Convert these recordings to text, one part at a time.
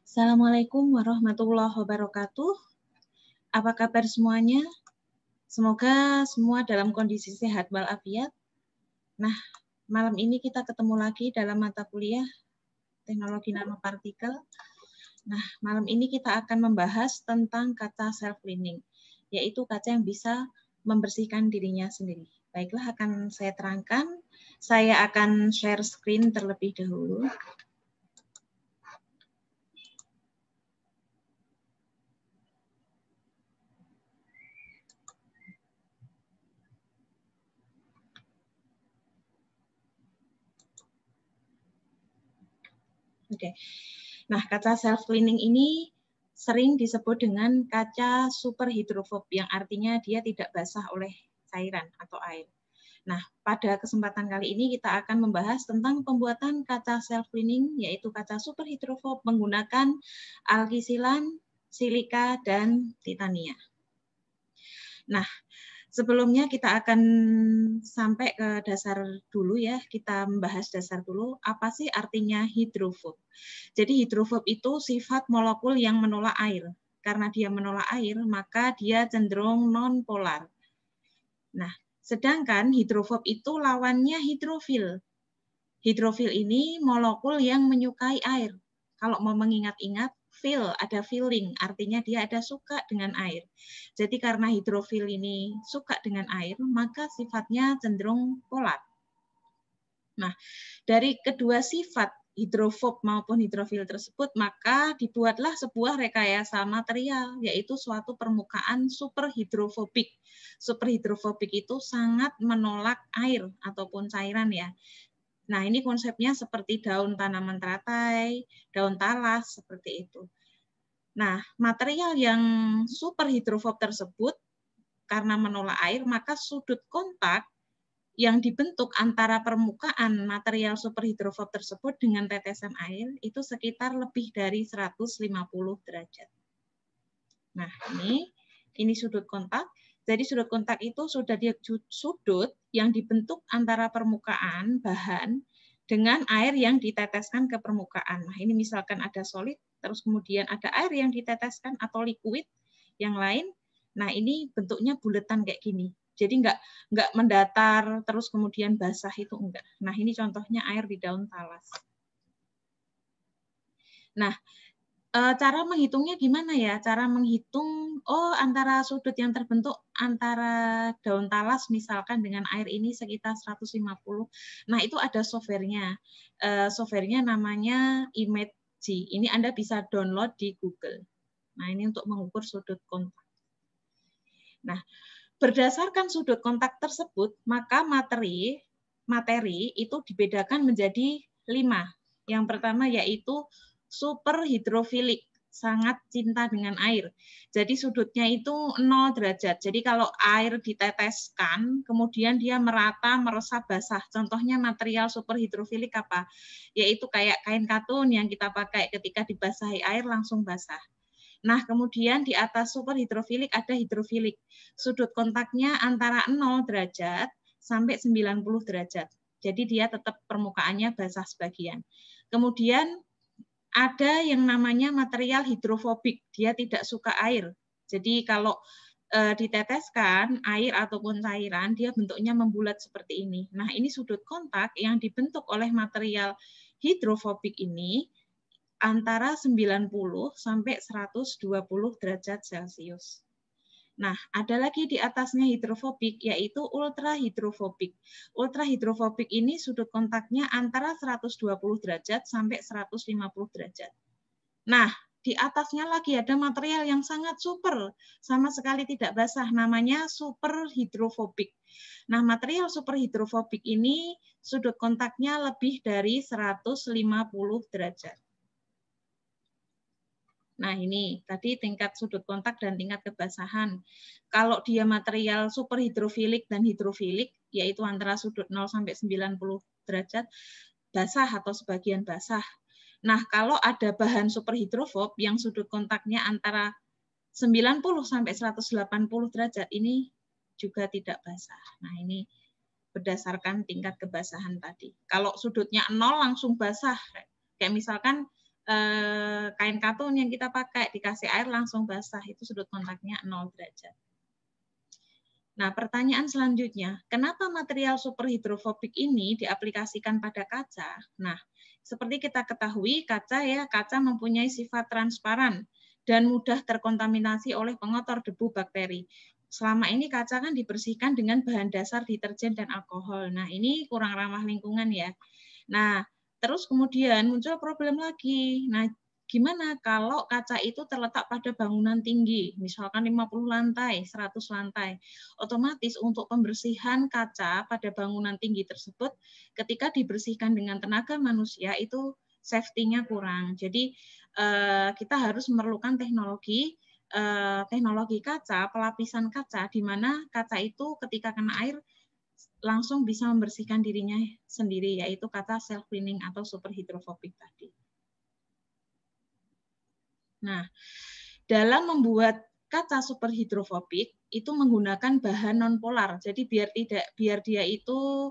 Assalamualaikum warahmatullahi wabarakatuh. Apa kabar semuanya? Semoga semua dalam kondisi sehat walafiat. Nah, malam ini kita ketemu lagi dalam mata kuliah Teknologi Nanopartikel. Nah, malam ini kita akan membahas tentang kaca self-cleaning, yaitu kaca yang bisa membersihkan dirinya sendiri. Baiklah, akan saya terangkan. Saya akan share screen terlebih dahulu. Oke. Nah, kaca self-cleaning ini sering disebut dengan kaca super hidrofob, yang artinya dia tidak basah oleh cairan atau air. Nah, pada kesempatan kali ini kita akan membahas tentang pembuatan kaca self-cleaning, yaitu kaca super hidrofob menggunakan alkisilan, silika, dan titania. Nah, sebelumnya kita akan sampai ke dasar dulu ya, kita membahas dasar dulu, apa sih artinya hidrofob. Jadi hidrofob itu sifat molekul yang menolak air. Karena dia menolak air, maka dia cenderung non-polar. Nah, sedangkan hidrofob itu lawannya hidrofil. Hidrofil ini molekul yang menyukai air. Kalau mau mengingat-ingat, feel, ada feeling, artinya dia ada suka dengan air. Jadi karena hidrofil ini suka dengan air, maka sifatnya cenderung polar. Nah, dari kedua sifat hidrofob maupun hidrofil tersebut, maka dibuatlah sebuah rekayasa material, yaitu suatu permukaan superhidrofobik. Superhidrofobik itu sangat menolak air ataupun cairan ya. Nah, ini konsepnya seperti daun tanaman teratai, daun talas, seperti itu. Nah, material yang superhidrofob tersebut, karena menolak air, maka sudut kontak yang dibentuk antara permukaan material superhidrofob tersebut dengan tetesan air itu sekitar lebih dari 150 derajat. Nah, ini sudut kontak. Jadi sudut kontak itu sudah dia sudut yang dibentuk antara permukaan bahan dengan air yang diteteskan ke permukaan. Nah, ini misalkan ada solid, terus kemudian ada air yang diteteskan atau liquid yang lain. Nah, ini bentuknya buletan kayak gini. Jadi nggak mendatar terus kemudian basah, itu enggak. Nah, ini contohnya air di daun talas. Nah, cara menghitungnya gimana ya? Cara menghitung, antara sudut yang terbentuk antara daun talas misalkan dengan air ini sekitar 150. Nah, itu ada softwarenya. Softwarenya namanya ImageG. Ini Anda bisa download di Google. Nah, ini untuk mengukur sudut kontak. Nah, berdasarkan sudut kontak tersebut, maka materi itu dibedakan menjadi 5. Yang pertama yaitu superhidrofilik, sangat cinta dengan air. Jadi sudutnya itu 0 derajat. Jadi kalau air diteteskan, kemudian dia merata, meresap, basah. Contohnya material superhidrofilik apa? Yaitu kayak kain katun yang kita pakai ketika dibasahi air langsung basah. Nah, kemudian di atas superhidrofilik ada hidrofilik. Sudut kontaknya antara 0 derajat sampai 90 derajat. Jadi dia tetap permukaannya basah sebagian. Kemudian ada yang namanya material hidrofobik, dia tidak suka air. Jadi kalau diteteskan air ataupun cairan, dia bentuknya membulat seperti ini. Nah, ini sudut kontak yang dibentuk oleh material hidrofobik ini antara 90 sampai 120 derajat Celcius. Nah, ada lagi di atasnya hidrofobik, yaitu ultrahidrofobik. Ultrahidrofobik ini sudut kontaknya antara 120 derajat sampai 150 derajat. Nah, di atasnya lagi ada material yang sangat super, sama sekali tidak basah, namanya superhidrofobik. Nah, material superhidrofobik ini sudut kontaknya lebih dari 150 derajat. Nah, ini tadi tingkat sudut kontak dan tingkat kebasahan. Kalau dia material superhidrofilik dan hidrofilik, yaitu antara sudut 0 sampai 90 derajat, basah atau sebagian basah. Nah, kalau ada bahan superhidrofob yang sudut kontaknya antara 90 sampai 180 derajat, ini juga tidak basah. Nah, ini berdasarkan tingkat kebasahan tadi. Kalau sudutnya 0 langsung basah, kayak misalkan kain katun yang kita pakai, dikasih air langsung basah, itu sudut kontaknya 0 derajat. Nah, pertanyaan selanjutnya, kenapa material superhidrofobik ini diaplikasikan pada kaca? Nah, seperti kita ketahui, kaca mempunyai sifat transparan dan mudah terkontaminasi oleh pengotor debu bakteri. Selama ini kaca kan dibersihkan dengan bahan dasar deterjen dan alkohol. Nah, ini kurang ramah lingkungan ya. Nah, terus kemudian muncul problem lagi. Nah, gimana kalau kaca itu terletak pada bangunan tinggi, misalkan 50 lantai, 100 lantai. Otomatis untuk pembersihan kaca pada bangunan tinggi tersebut, ketika dibersihkan dengan tenaga manusia, itu safety-nya kurang. Jadi kita harus memerlukan teknologi kaca, pelapisan kaca, di mana kaca itu ketika kena air, langsung bisa membersihkan dirinya sendiri, yaitu kaca self-cleaning atau superhidrofobik tadi. Nah, dalam membuat kaca superhidrofobik itu menggunakan bahan nonpolar. Jadi biar dia itu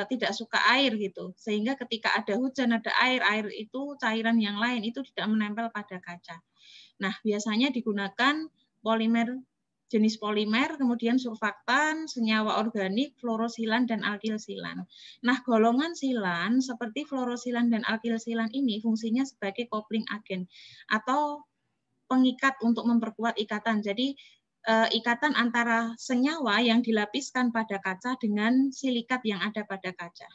tidak suka air gitu. Sehingga ketika ada hujan, ada air itu cairan yang lain itu tidak menempel pada kaca. Nah, biasanya digunakan jenis polimer, kemudian surfaktan, senyawa organik, fluorosilan, dan alkilsilan. Nah, golongan silan seperti fluorosilan dan alkilsilan ini fungsinya sebagai coupling agent atau pengikat untuk memperkuat ikatan. Jadi, ikatan antara senyawa yang dilapiskan pada kaca dengan silikat yang ada pada kaca.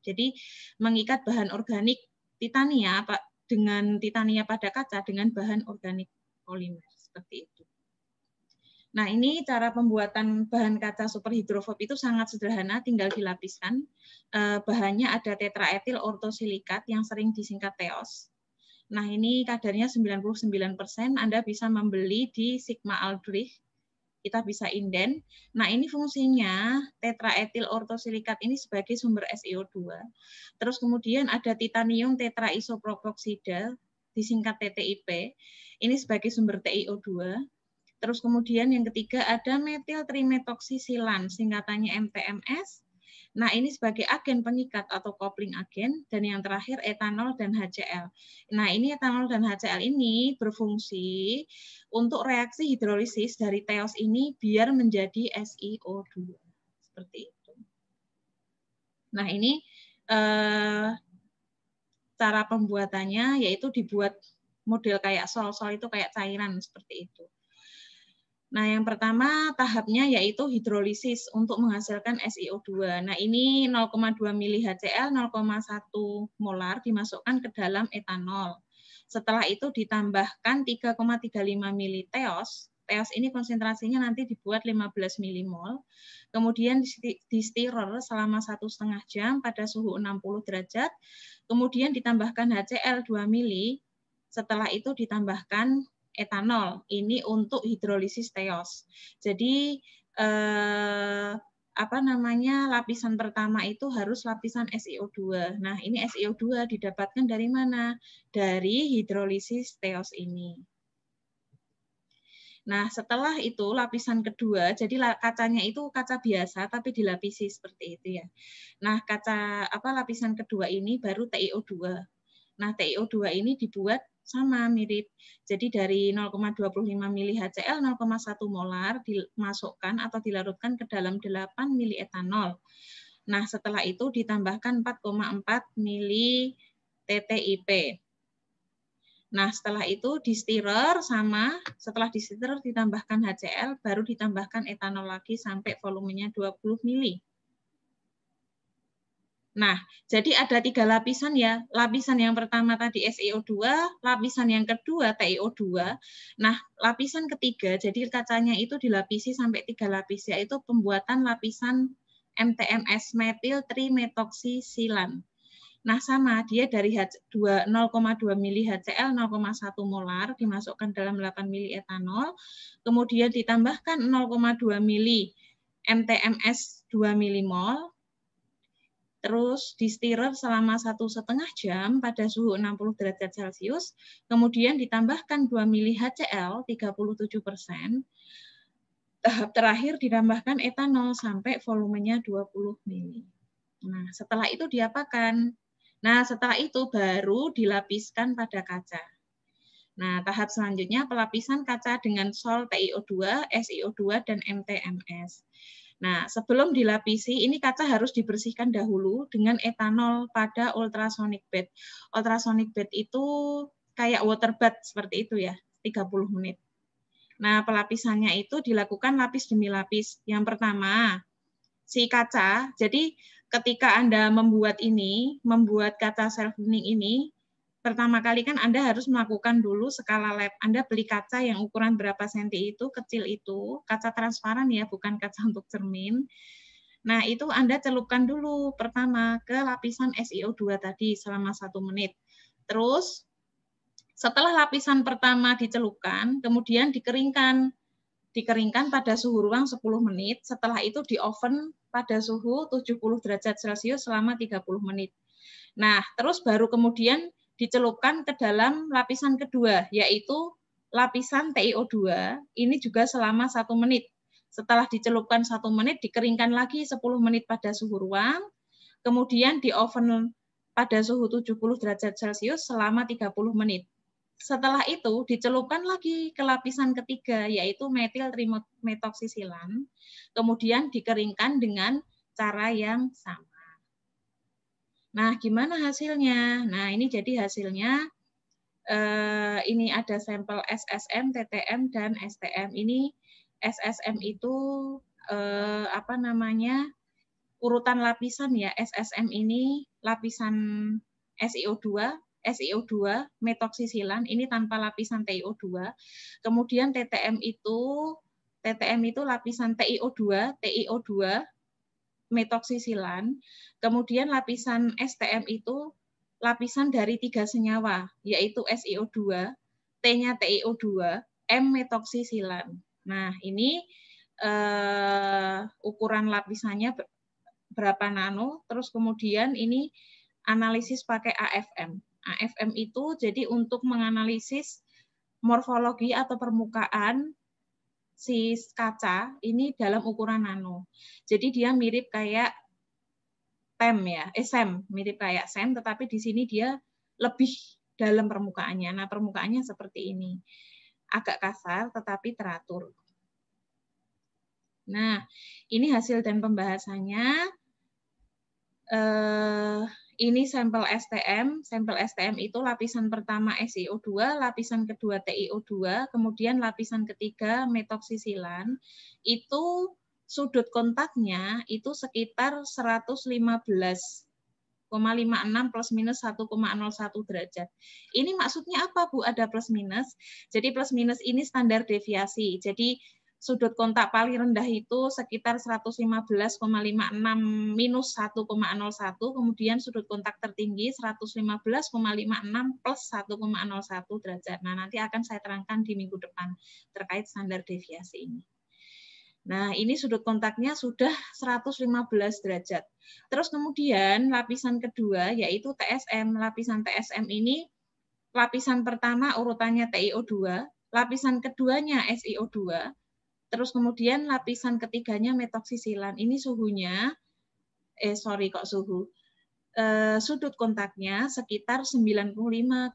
Jadi, mengikat bahan organik titania dengan titania pada kaca dengan bahan organik polimer, seperti itu. Nah, ini cara pembuatan bahan kaca superhidrofob itu sangat sederhana, tinggal dilapiskan. Bahannya ada tetraetil ortosilikat yang sering disingkat TEOS. Nah, ini kadarnya 99%, Anda bisa membeli di Sigma Aldrich, kita bisa inden. Nah, ini fungsinya tetraetil ortosilikat ini sebagai sumber SiO2. Terus kemudian ada titanium tetraisopropoksida, disingkat TTIP, ini sebagai sumber TiO2. Terus kemudian yang ketiga ada metil trimetoksisilan, singkatannya MTMS. Nah, ini sebagai agen pengikat atau coupling agent. Dan yang terakhir etanol dan HCl. Nah, ini etanol dan HCl ini berfungsi untuk reaksi hidrolisis dari TEOS ini biar menjadi SiO2. Seperti itu. Nah, ini cara pembuatannya yaitu dibuat model kayak sol-sol itu kayak cairan seperti itu. Nah, yang pertama tahapnya yaitu hidrolisis untuk menghasilkan SiO2. Nah, ini 0,2 mili HCl, 0,1 molar dimasukkan ke dalam etanol. Setelah itu ditambahkan 3,35 mili TEOS. TEOS ini konsentrasinya nanti dibuat 15 milimol. Kemudian di stirrer selama 1,5 jam pada suhu 60 derajat. Kemudian ditambahkan HCl 2 mili. Setelah itu ditambahkan etanol, ini untuk hidrolisis TEOS. Jadi lapisan pertama itu harus lapisan SiO2. Nah, ini SiO2 didapatkan dari mana? Dari hidrolisis TEOS ini. Nah, setelah itu lapisan kedua, jadi kacanya itu kaca biasa tapi dilapisi seperti itu ya. Nah, lapisan kedua ini baru TiO2. Nah, TiO2 ini dibuat sama mirip. Jadi dari 0,25 mili HCl 0,1 molar dimasukkan atau dilarutkan ke dalam 8 mili etanol. Nah, setelah itu ditambahkan 4,4 mili TTIP. Nah, setelah itu di stirrer setelah di stirrer ditambahkan HCl, baru ditambahkan etanol lagi sampai volumenya 20 mili. Nah, jadi ada 3 lapisan ya. Lapisan yang pertama tadi SiO2, lapisan yang kedua TiO2. Nah, lapisan ketiga, jadi kacanya itu dilapisi sampai 3 lapis, yaitu pembuatan lapisan MTMS, metil trimetoksisilan. Nah, sama, dia dari 0,2 mili HCl, 0,1 molar, dimasukkan dalam 8 mili etanol, kemudian ditambahkan 0,2 mili MTMS 2 milimol, terus di stirrer selama 1,5 jam pada suhu 60 derajat Celcius, kemudian ditambahkan 2 mili HCl 37%. Tahap terakhir ditambahkan etanol sampai volumenya 20 mili. Nah, setelah itu diapakan? Nah, setelah itu baru dilapiskan pada kaca. Nah, tahap selanjutnya pelapisan kaca dengan sol TiO2, SiO2, dan MTMS. Nah, sebelum dilapisi, ini kaca harus dibersihkan dahulu dengan etanol pada ultrasonic bath. Ultrasonic bath itu kayak water bath seperti itu ya, 30 menit. Nah, pelapisannya itu dilakukan lapis demi lapis. Yang pertama, si kaca, jadi ketika Anda membuat kaca self cleaning ini, pertama kali kan Anda harus melakukan dulu skala lab. Anda beli kaca yang ukuran berapa senti itu, kecil itu, kaca transparan ya, bukan kaca untuk cermin. Nah, itu Anda celupkan dulu pertama ke lapisan SiO2 tadi selama 1 menit. Terus, setelah lapisan pertama dicelupkan, kemudian dikeringkan pada suhu ruang 10 menit, setelah itu di oven pada suhu 70 derajat Celcius selama 30 menit. Nah, terus baru kemudian dicelupkan ke dalam lapisan kedua, yaitu lapisan TiO2, ini juga selama 1 menit. Setelah dicelupkan 1 menit, dikeringkan lagi 10 menit pada suhu ruang, kemudian di oven pada suhu 70 derajat Celcius selama 30 menit. Setelah itu dicelupkan lagi ke lapisan ketiga, yaitu metil trimetoksisilan, kemudian dikeringkan dengan cara yang sama. Nah, gimana hasilnya? Nah, ini jadi hasilnya, ini ada sampel SSM, TTM, dan STM. Ini SSM itu, urutan lapisan ya. SSM ini lapisan SiO2 metoksisilan, ini tanpa lapisan TiO2. Kemudian TTM itu lapisan TiO2 metoksisilan. Kemudian lapisan STM itu lapisan dari 3 senyawa, yaitu SiO2, T-nya TiO2, M metoksisilan. Nah, ini ukuran lapisannya berapa nano, terus kemudian ini analisis pakai AFM. AFM itu jadi untuk menganalisis morfologi atau permukaan si kaca ini dalam ukuran nano. Jadi dia mirip kayak SEM, mirip kayak SEM, tetapi di sini dia lebih dalam permukaannya. Nah, permukaannya seperti ini. Agak kasar, tetapi teratur. Nah, ini hasil dan pembahasannya. Ini sampel STM. Sampel STM itu lapisan pertama SiO2, lapisan kedua TiO2, kemudian lapisan ketiga metoksisilan. Itu sudut kontaknya itu sekitar 115,56 plus minus 1,01 derajat. Ini maksudnya apa, Bu? Ada plus minus. Jadi plus minus ini standar deviasi. Jadi sudut kontak paling rendah itu sekitar 115,56 minus 1,01, kemudian sudut kontak tertinggi 115,56 plus 1,01 derajat. Nah, nanti akan saya terangkan di minggu depan terkait standar deviasi ini. Nah, ini sudut kontaknya sudah 115 derajat. Terus kemudian lapisan kedua yaitu TSM. Lapisan TSM ini lapisan pertama urutannya TiO2, lapisan keduanya SiO2, terus kemudian lapisan ketiganya metoksisilan. Ini suhunya, sudut kontaknya sekitar 95,62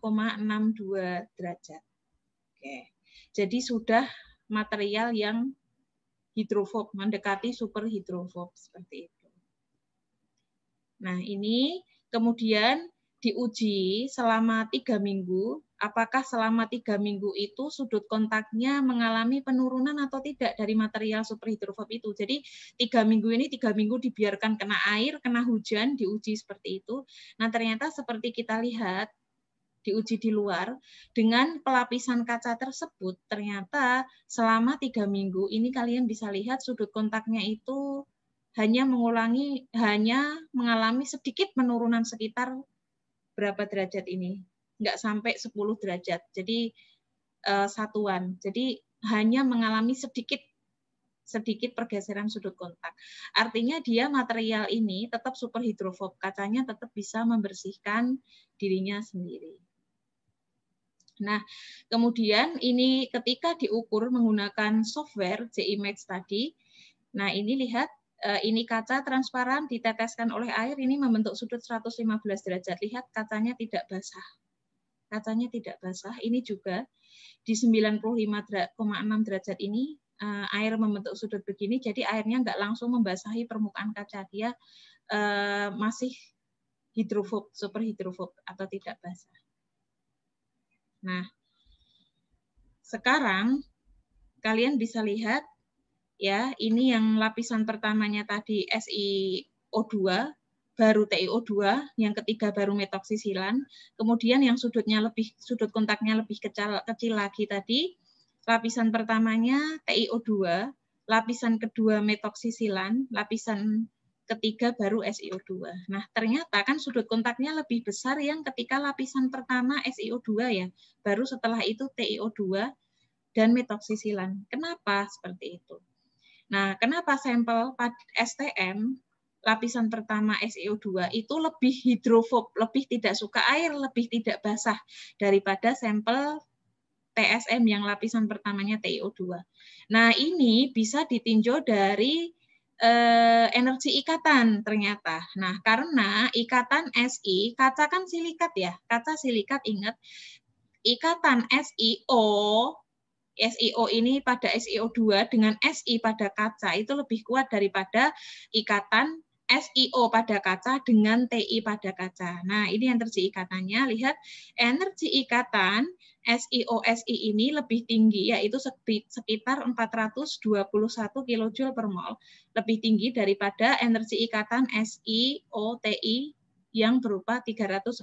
derajat. Oke. Jadi sudah material yang hidrofob, mendekati super hidrofob seperti itu. Nah, ini kemudian diuji selama 3 minggu, apakah selama 3 minggu itu sudut kontaknya mengalami penurunan atau tidak dari material superhidrofob itu. Jadi 3 minggu ini 3 minggu dibiarkan kena air, kena hujan, diuji seperti itu. Nah, ternyata seperti kita lihat, diuji di luar, dengan pelapisan kaca tersebut, ternyata selama 3 minggu ini kalian bisa lihat sudut kontaknya itu hanya mengalami sedikit penurunan sekitar berapa derajat ini? Nggak sampai 10 derajat. Jadi satuan. Jadi hanya mengalami sedikit pergeseran sudut kontak. Artinya dia material ini tetap superhidrofob. Kacanya tetap bisa membersihkan dirinya sendiri. Nah, kemudian ini ketika diukur menggunakan software J-Image tadi, nah ini lihat, ini kaca transparan diteteskan oleh air, ini membentuk sudut 115 derajat. Lihat kacanya tidak basah. kacanya tidak basah. Ini juga di 95,6 derajat ini air membentuk sudut begini, jadi airnya nggak langsung membasahi permukaan kaca, dia masih hidrofob, super hidrofob atau tidak basah. Nah, sekarang kalian bisa lihat ya, ini yang lapisan pertamanya tadi SiO2, baru TiO2, yang ketiga baru metoksisilan, kemudian yang sudut kontaknya lebih kecil lagi tadi, lapisan pertamanya TiO2, lapisan kedua metoksisilan, lapisan ketiga baru SiO2. Nah, ternyata kan sudut kontaknya lebih besar yang ketika lapisan pertama SiO2 ya, baru setelah itu TiO2 dan metoksisilan. Kenapa seperti itu? Nah, kenapa sampel STM lapisan pertama SiO2 itu lebih hidrofob, lebih tidak suka air, lebih tidak basah daripada sampel TSM yang lapisan pertamanya TiO2. Nah, ini bisa ditinjau dari energi ikatan ternyata. Nah, karena ikatan Si, kaca kan silikat ya, kaca silikat ingat, ikatan SiO ini pada SiO2 dengan Si pada kaca itu lebih kuat daripada ikatan SiO pada kaca dengan Ti pada kaca. Nah, ini energi ikatannya. Lihat, energi ikatan SiO-Si ini lebih tinggi, yaitu sekitar 421 kJ per mol. Lebih tinggi daripada energi ikatan SiO-Ti yang berupa 366,7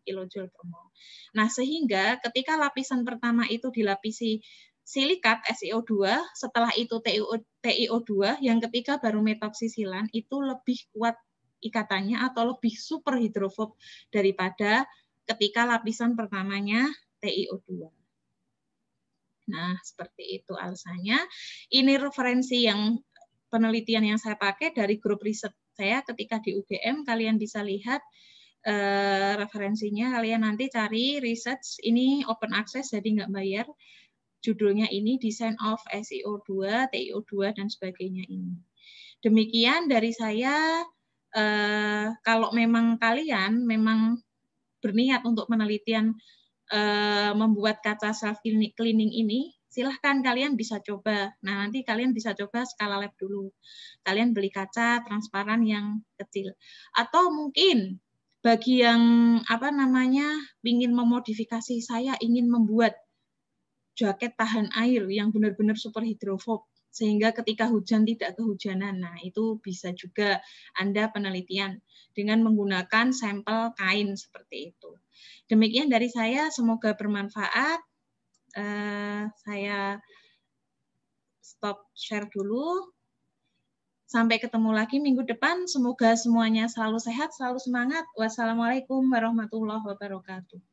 kJ per mol. Nah, sehingga ketika lapisan pertama itu dilapisi silikat SiO2, setelah itu TiO2, yang ketiga baru metoksisilan, itu lebih kuat ikatannya atau lebih super hidrofob daripada ketika lapisan pertamanya TiO2. Nah, seperti itu alasannya. Ini referensi yang penelitian yang saya pakai dari grup riset saya ketika di UGM, kalian bisa lihat referensinya, kalian nanti cari research, ini open access jadi nggak bayar, judulnya ini Design of SiO2, TiO2 dan sebagainya ini. Demikian dari saya. Kalau memang kalian memang berniat untuk penelitian membuat kaca self cleaning ini, silahkan kalian bisa coba. Nah, nanti kalian bisa coba skala lab dulu. Kalian beli kaca transparan yang kecil. Atau mungkin bagi yang ingin memodifikasi, saya ingin membuat jaket tahan air yang benar-benar super hidrofob sehingga ketika hujan tidak kehujanan. Nah, itu bisa juga Anda penelitian dengan menggunakan sampel kain seperti itu. Demikian dari saya, semoga bermanfaat. Saya stop share dulu. Sampai ketemu lagi minggu depan. Semoga semuanya selalu sehat, selalu semangat. Wassalamualaikum warahmatullahi wabarakatuh.